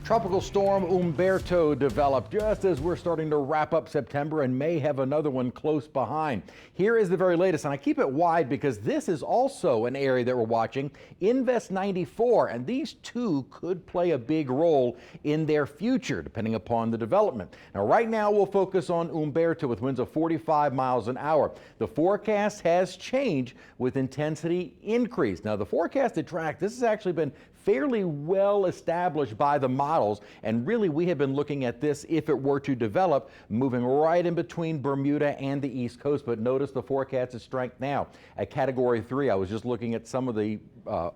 Tropical storm Umberto developed just as we're starting to wrap up September and may have another one close behind. Here is the very latest, and I keep it wide because this is also an area that we're watching, Invest 94, and these two could play a big role in their future depending upon the development. Now right now we'll focus on Umberto with winds of 45 miles an hour. The forecast has changed with intensity increase. Now the forecasted track, this has actually been fairly well established by the models, and really we have been looking at this if it were to develop, moving right in between Bermuda and the East Coast. But notice the forecasted strength now at Category 3. I was just looking at some of the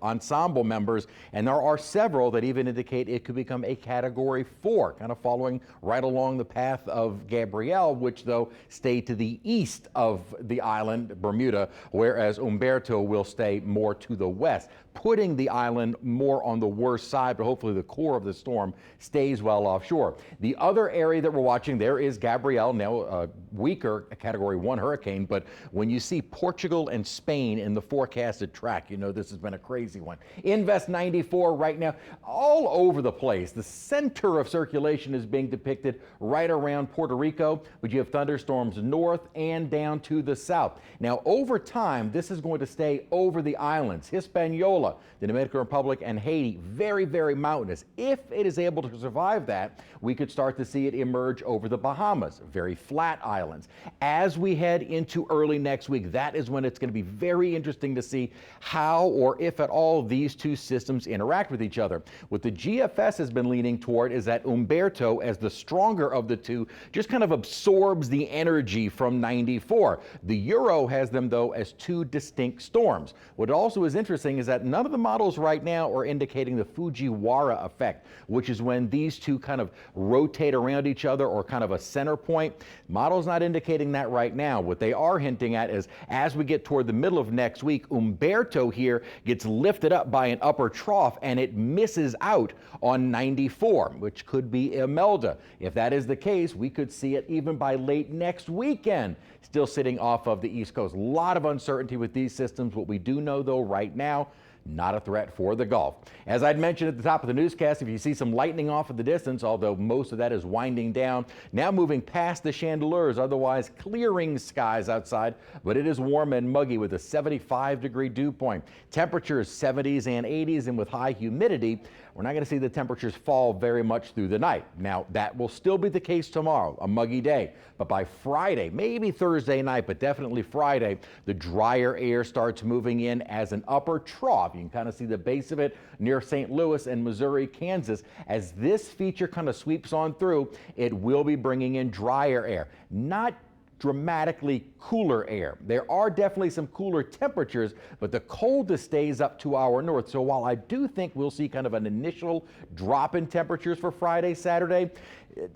ensemble members, and there are several that even indicate it could become a Category 4, kind of following right along the path of Gabrielle, which though stayed to the east of the island, Bermuda, whereas Umberto will stay more to the west, putting the island more on the worst side, but hopefully the core of the storm stays well offshore. The other area that we're watching there is Gabrielle, now a weaker Category 1 hurricane, but when you see Portugal and Spain in the forecasted track, you know this has been a crazy one. Invest 94 right now, all over the place. The center of circulation is being depicted right around Puerto Rico, but you have thunderstorms north and down to the south. Now over time, this is going to stay over the islands, Hispaniola, the Dominican Republic, and Haiti, very, very mountainous. If it is able to survive that, we could start to see it emerge over the Bahamas, very flat islands. As we head into early next week, that is when it's going to be very interesting to see how or if at all these two systems interact with each other. What the GFS has been leaning toward is that Umberto, as the stronger of the two, just kind of absorbs the energy from 94. The Euro has them, though, as two distinct storms. What also is interesting is that none of the models right now are indicating the Fujiwara effect, which is when these two kind of rotate around each other or kind of a center point. Models not indicating that right now. What they are hinting at is as we get toward the middle of next week, Umberto here gets lifted up by an upper trough and it misses out on 94, which could be Imelda. If that is the case, we could see it even by late next weekend, still sitting off of the East Coast. A lot of uncertainty with these systems. What we do know though right now, not a threat for the Gulf. As I'd mentioned at the top of the newscast, if you see some lightning off in the distance, although most of that is winding down, now moving past the chandeliers, otherwise clearing skies outside, but it is warm and muggy with a 75-degree dew point. Temperatures 70s and 80s, and with high humidity, we're not going to see the temperatures fall very much through the night. Now, that will still be the case tomorrow, a muggy day. But by Friday, maybe Thursday night, but definitely Friday, the drier air starts moving in as an upper trough. You can kind of see the base of it near St. Louis and Missouri, Kansas. As this feature kind of sweeps on through, it will be bringing in drier air. Not dramatically cooler air. There are definitely some cooler temperatures, but the coldest stays up to our north. So while I do think we'll see kind of an initial drop in temperatures for Friday, Saturday,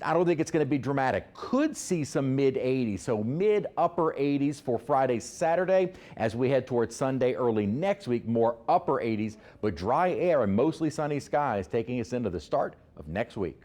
I don't think it's going to be dramatic. Could see some mid-80s, so mid-upper 80s for Friday, Saturday. As we head towards Sunday early next week, more upper 80s, but dry air and mostly sunny skies taking us into the start of next week.